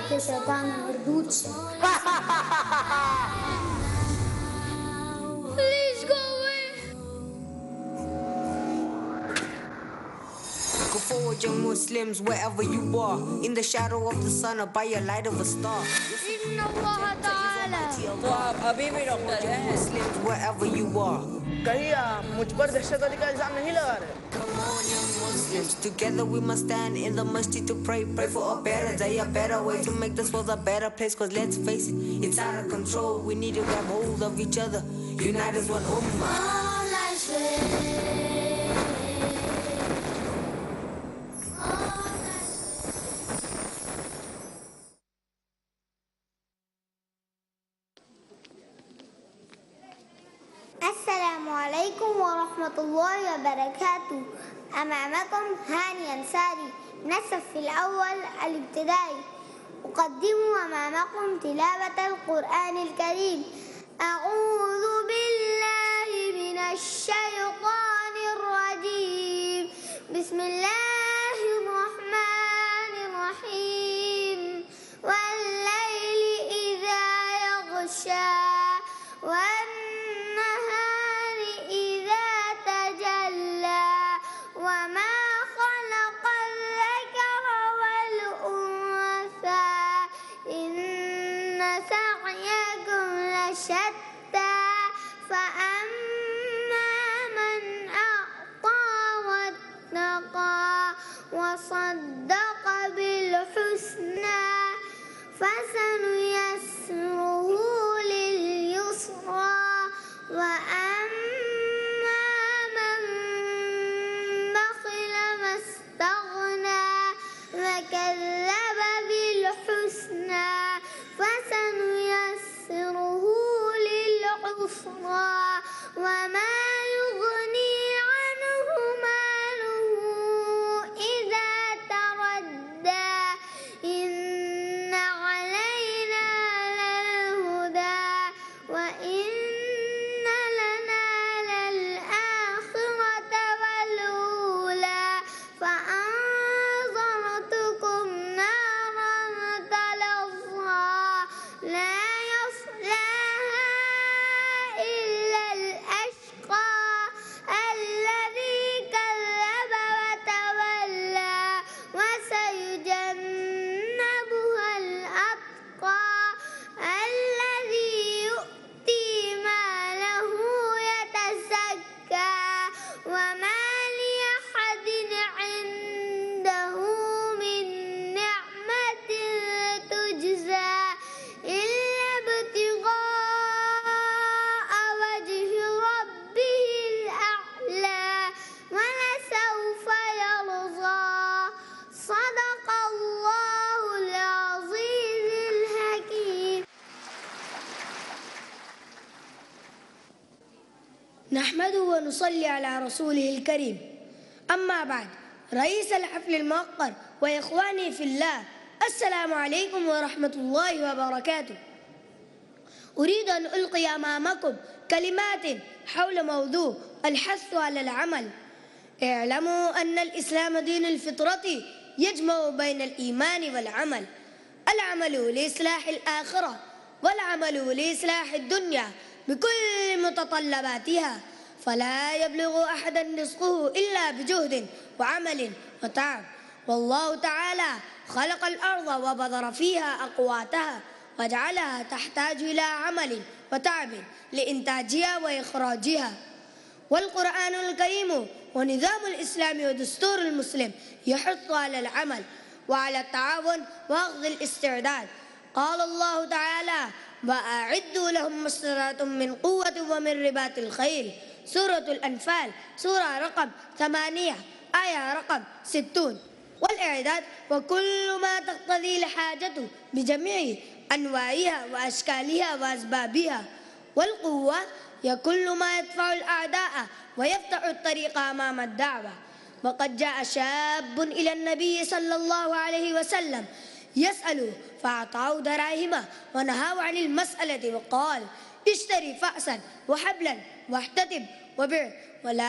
के शैतान मरदूद से। Please go away. Go forward, young Muslims, wherever you are, in the shadow of the sun or by your light of a star. إن الله تعالى. तो आप अभी भी डॉक्टर हैं? Muslims, wherever you are. कहीं आप मुझ पर दहशतगर्दी का इल्जाम नहीं लगा रहे? Come on, young Muslims, together we must stand in the masjid to pray for a better day, a better way to make this world a better place. Cause let's face it, it's out of control. We need to grab hold of each other, unite as one ummah. All I say. السلام عليكم ورحمة الله وبركاته. أمامكم هاني أنساري من الصف الأول الابتدائي، أقدم أمامكم تلاوة القرآن الكريم. أعوذ بالله من الشيطان الرجيم. بسم الله الرحمن الرحيم. والليل إذا يغشى والنهار إذا تجلى وما خلق الذكر والأنثى إن سعيكم لشتى فأما من أعطى واتقى وصدق بالحسنى فسنيسره لليسرى وأما من بخل واستغنى وكذب بالحسنى فسنيسره للعسرى وما يغني عنه ماله إذا تردى إن علينا للهدى وإن لنا للآخرة والأولى فأنذرتكم نارا تلظى لا يصلاها إلا الأشقى الذي كذب وتولى وسيجنبها الأتقى الذي يؤتي ماله يتزكى وما لأحد عنده من نعمة تجزى إلا ابتغاء وجه ربه الأعلى ولسوف يرضى صدق الله العزيز الحكيم. نحمده ونصلي على رسوله الكريم. أما بعد، رئيس الحفل الموقر وإخواني في الله، السلام عليكم ورحمة الله وبركاته. أريد أن ألقي أمامكم كلمات حول موضوع الحث على العمل. اعلموا أن الإسلام دين الفطرة يجمع بين الإيمان والعمل. العمل لإصلاح الآخرة والعمل لإصلاح الدنيا بكل متطلباتها، فلا يبلغ أحدا رزقه إلا بجهد وعمل وتعب. والله تعالى خلق الأرض وبذر فيها أقواتها وجعلها تحتاج إلى عمل وتعب لإنتاجها وإخراجها. والقرآن الكريم ونظام الإسلام ودستور المسلم يحث على العمل وعلى التعاون وأخذ الاستعداد. قال الله تعالى: وأعدوا لهم ما استطعتم من قوة ومن رباط الخيل. سورة الأنفال، سورة رقم 8، آية رقم 60. والإعداد وكل ما تقتضي الحاجة بجميع أنواعها وأشكالها وأسبابها. والقوة هي كل ما يدفع الأعداء ويفتح الطريق أمام الدعوة. وقد جاء شاب إلى النبي صلى الله عليه وسلم يسأله فأعطاه دراهم ونهاه عن المسألة وقال: اشتري فأسا وحبلا واحتتب وبع ولا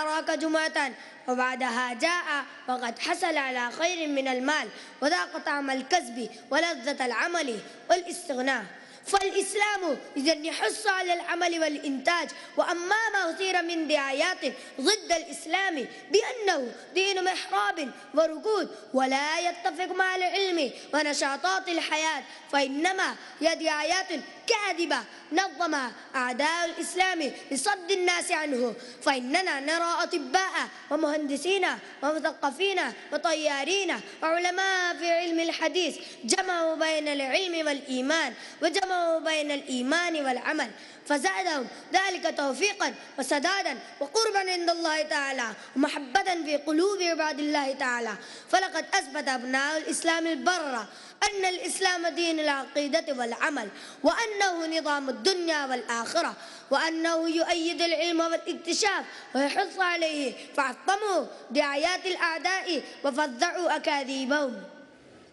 أراك جمعة وبعدها جاء وقد حصل على خير من المال وذاق طعم الكسب ولذة العمل والاستغناء. فالإسلام إذا يحث على العمل والإنتاج، وأما ما أثير من دعايات ضد الإسلام بأنه دين محراب وركود ولا يتفق مع العلم ونشاطات الحياة، فإنما هي دعايات كاذبة نظمها أعداء الإسلام لصد الناس عنه. فإننا نرى أطباء ومهندسين ومثقفين وطيارين وعلماء في علم الحديث جمعوا بين العلم والإيمان وجمعوا بين الإيمان والعمل، فزادهم ذلك توفيقا وسدادا وقربا عند الله تعالى ومحبة في قلوب عباد الله تعالى. فلقد أثبت أبناء الإسلام البررة أن الإسلام دين العقيدة والعمل، وأنه نظام الدنيا والآخرة، وأنه يؤيد العلم والاكتشاف ويحث عليه، فعظموا دعايات الأعداء وفضعوا أكاذيبهم.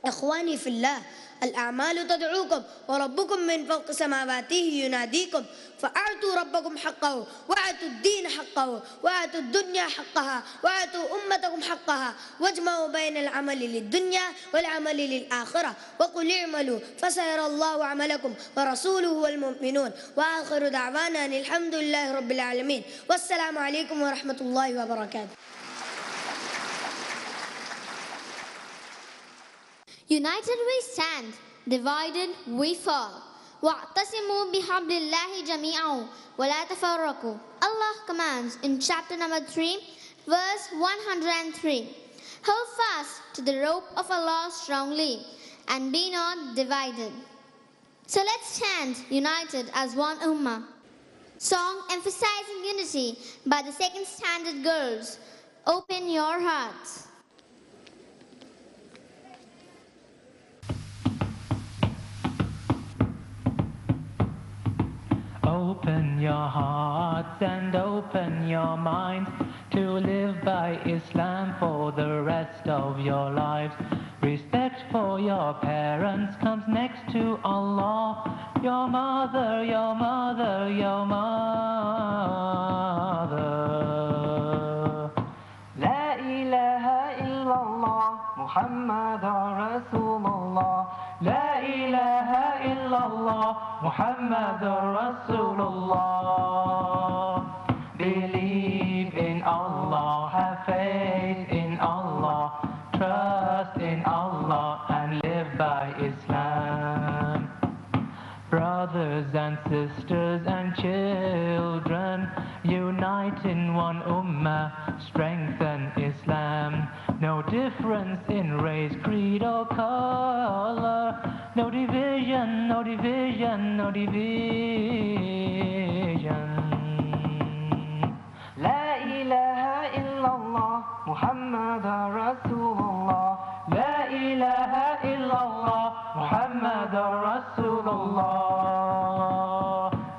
إخواني في الله، الأعمال تدعوكم وربكم من فوق سماواته يناديكم، فأعطوا ربكم حقه وأعطوا الدين حقه وأعطوا الدنيا حقها وأعطوا أمتكم حقها، واجمعوا بين العمل للدنيا والعمل للآخرة، وقل اعملوا فسيرى الله عملكم ورسوله والمؤمنون. وآخر دعوانا أن الحمد لله رب العالمين، والسلام عليكم ورحمة الله وبركاته. United we stand, divided we fall. وَاعْتَصِمُوا بِحَبْلِ اللَّهِ جَمِيعًا وَلَا تَفَرَّقُوا. Allah commands in chapter number 3, verse 103. Hold fast to the rope of Allah strongly and be not divided. So let's stand united as one ummah. Song emphasizing unity by the Second Standard Girls. Open your hearts. Open your hearts and open your minds to live by Islam for the rest of your lives. Respect for your parents comes next to Allah. Your mother, your mother, your mother. La ilaha illallah Muhammadur Rasulullah. La ilaha illallah Muhammadur Rasulullah. Believe in Allah, have faith in Allah, trust in Allah and live by Islam. Brothers and sisters and children, unite in one ummah, strengthen Islam. No difference in race, creed or color. No division, no division, no division. La ilaha illallah Muhammadur Rasulullah. La ilaha illallah Muhammadur Rasulullah.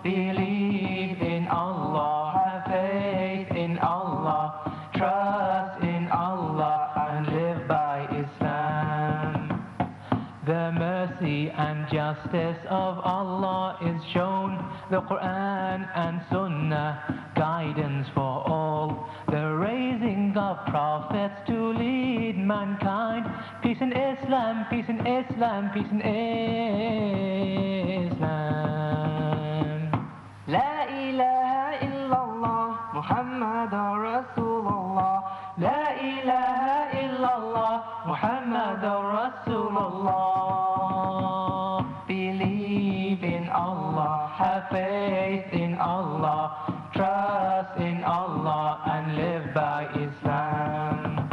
Believe in Allah, have faith in Allah, trust in Allah and live by Islam. The mercy and justice of Allah is shown, the Quran and Sunnah, guidance for all, the raising of prophets to lead mankind. Peace in Islam, peace in Islam, peace in Islam. La ilaha illallah Muhammadur Rasulullah. La ilaha illallah Muhammadur Rasulullah. Believe in Allah, have faith in Allah, trust in Allah and live by Islam.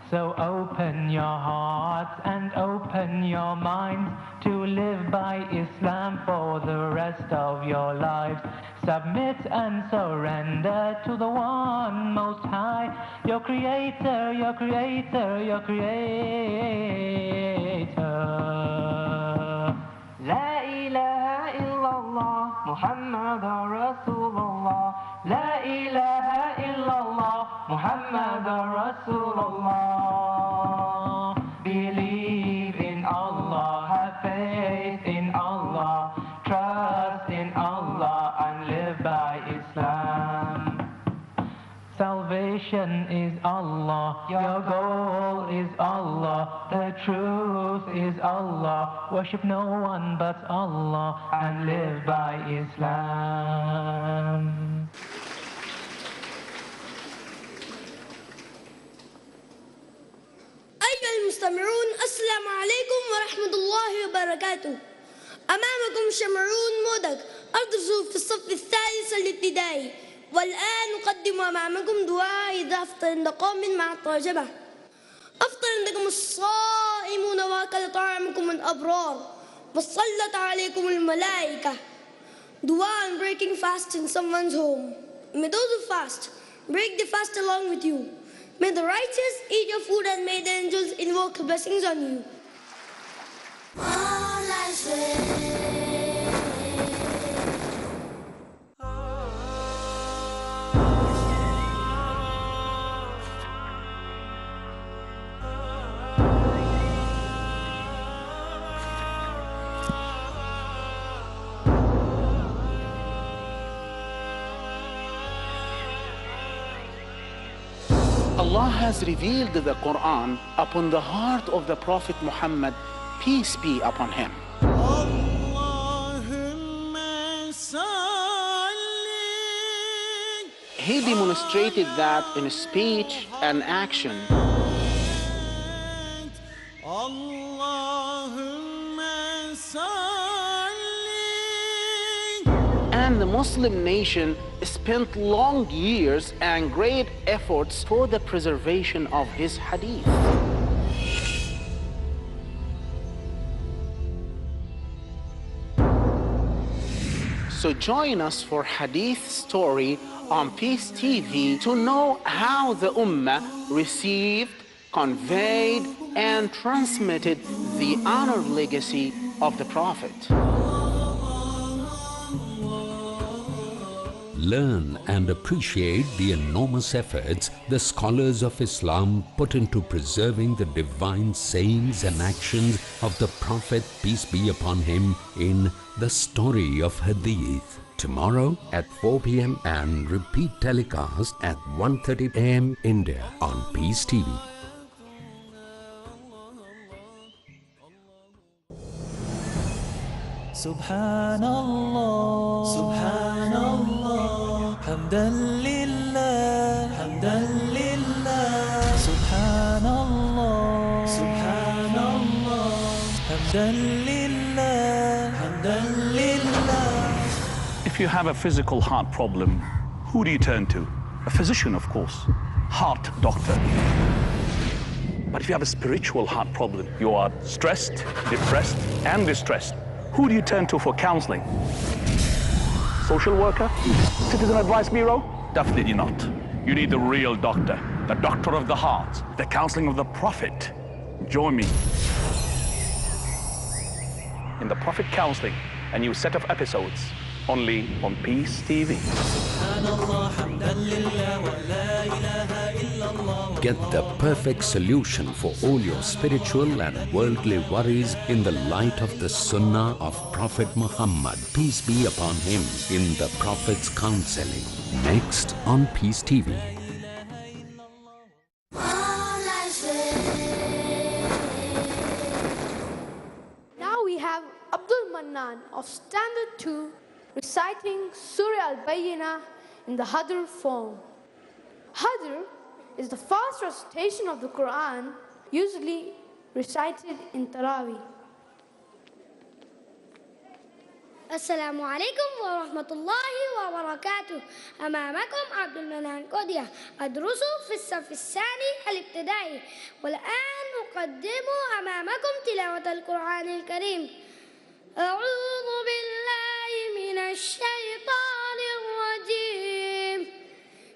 So open your hearts and open your minds to live by Islam for the rest of your lives. Submit and surrender to the one most high, your creator, your creator, your creator. La ilaha illallah Muhammadur Rasulullah. La ilaha illallah Muhammadur Rasulullah. Believe in Allah, have faith in Allah, trust in Allah Allah. Your goal is Allah. The truth is Allah. Worship no one but Allah and live by Islam. أيها المستمعون، السلام عليكم ورحمة الله وبركاته. أمامكم شمعون مودك أدرس في الصف الثالث الابتدائي، والآن أقدم أمامكم دعاء إذا أفطر عند قوم مع الترجمة. أفطر عندكم الصائمون وأكل طعامكم الأبرار وصلت عليكم الملائكة. Dua on breaking fast in someone's home. May those who fast break the fast along with you. May the righteous eat your food and may the angels invoke blessings on you. Allah has revealed the Quran upon the heart of the Prophet Muhammad, peace be upon him. He demonstrated that in speech and action. And the Muslim nation spent long years and great efforts for the preservation of his hadith. So join us for Hadith Story on Peace TV to know how the Ummah received, conveyed, and transmitted the honored legacy of the Prophet. Learn and appreciate the enormous efforts the scholars of Islam put into preserving the divine sayings and actions of the Prophet, peace be upon him, in the Story of Hadith. Tomorrow at 4 p.m. and repeat telecast at 1:30 a.m. India on Peace TV. Subhanallah, Subhanallah, Hamdan lillah, Hamdan lillah, Subhanallah, Subhanallah, Hamdan lillah, Hamdan lillah. If you have a physical heart problem, who do you turn to? A physician, of course, heart doctor. But if you have a spiritual heart problem, you are stressed, depressed, and distressed, who do you turn to for counseling? Social worker? Citizen Advice Bureau? Definitely not. You need the real doctor, the doctor of the heart, the counseling of the Prophet. Join me in the Prophet Counseling, a new set of episodes, only on Peace TV. Get the perfect solution for all your spiritual and worldly worries in the light of the Sunnah of Prophet Muhammad, peace be upon him, in the Prophet's Counseling. Next on Peace TV. Now we have Abdul Mannan of Standard 2 reciting Surah Al-Bayyinah in the Hadr form. Hadr is the fast recitation of the Quran, usually recited in Taraweeh. السلام عليكم ورحمة الله وبركاته. أمامكم عبد المنان قدية أدرس في الصف الثاني الابتدائي، والآن أقدم أمامكم تلاوة القرآن الكريم. أعوذ بالله من الشيطان الرجيم.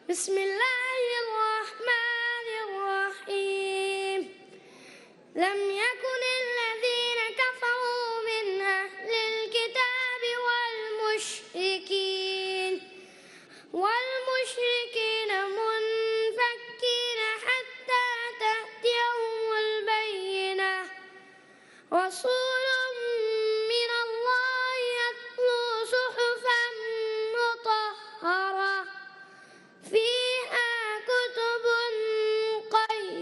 بسم الله الرحمن الرحيم. لم يكن الذين كفروا من أهل الكتاب والمشركين منفكين حتى تأتيهم البينة. رسول من الله يتلو صحفا مطهرة فيها كتب قيمة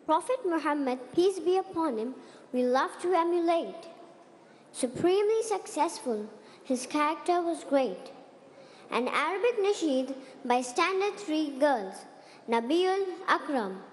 Prophet Muhammad, peace be upon him, we love to emulate. Supremely successful, his character was great. An Arabic nasheed by Standard 3 girls, Nabiul Akram.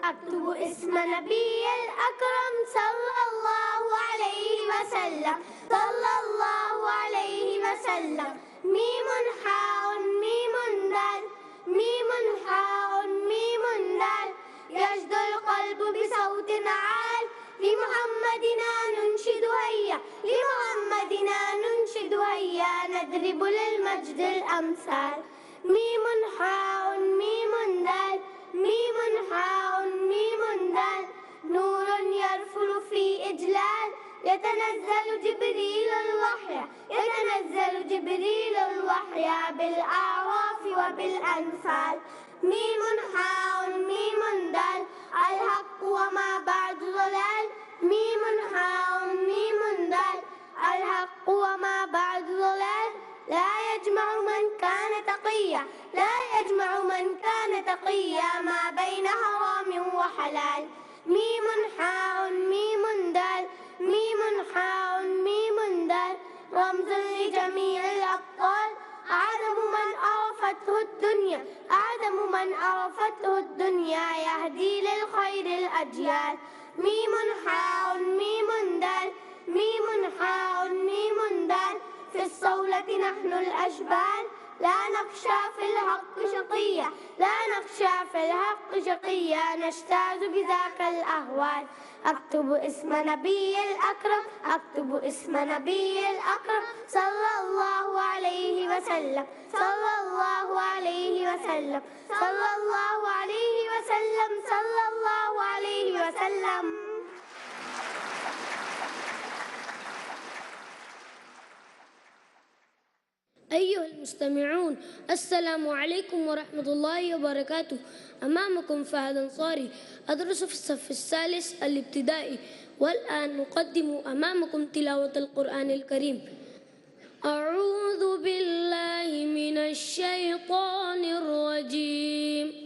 أكتب اسم نبي الأكرم صلى الله عليه وسلم صلى الله عليه وسلم ميم حاء ميم دال ميم حاء ميم دال يجد القلب بصوت عال لمحمدنا ننشد هيا لمحمدنا ننشد هيا نضرب للمجد الأمثال ميم حاء ميم دال ميم حاء ميم دال نور يرفل في إجلال يتنزل جبريل الوحي يتنزل جبريل الوحي بالأعراف وبالأنفال ميم حاء ميم دال الحق وما بعد ضلال ميم حاء ميم دال الحق وما بعد ضلال لا يجمع من كان تقيا لا يجمع من كان تقيا ما بين حرام وحلال ميم حاء ميم دال ميم حاء ميم دال رمز لجميع الأبطال أعظم من عرفته الدنيا أعظم من عرفته الدنيا يهدي للخير الأجيال ميم حاء ميم دال ميم حاء ميم دال في الصولة نحن الأشبال لا نخشى في الحق شقيا لا نخشى في الحق شقيا نجتاز بذاك الأهوال أكتب اسم نبي الأكرم أكتب اسم نبي الأكرم صلى الله عليه وسلم صلى الله عليه وسلم صلى الله عليه وسلم صلى الله عليه وسلم. أيها المستمعون، السلام عليكم ورحمة الله وبركاته. أمامكم فهد أنصاري أدرس في الصف الثالث الابتدائي، والآن نقدم أمامكم تلاوة القرآن الكريم. أعوذ بالله من الشيطان الرجيم.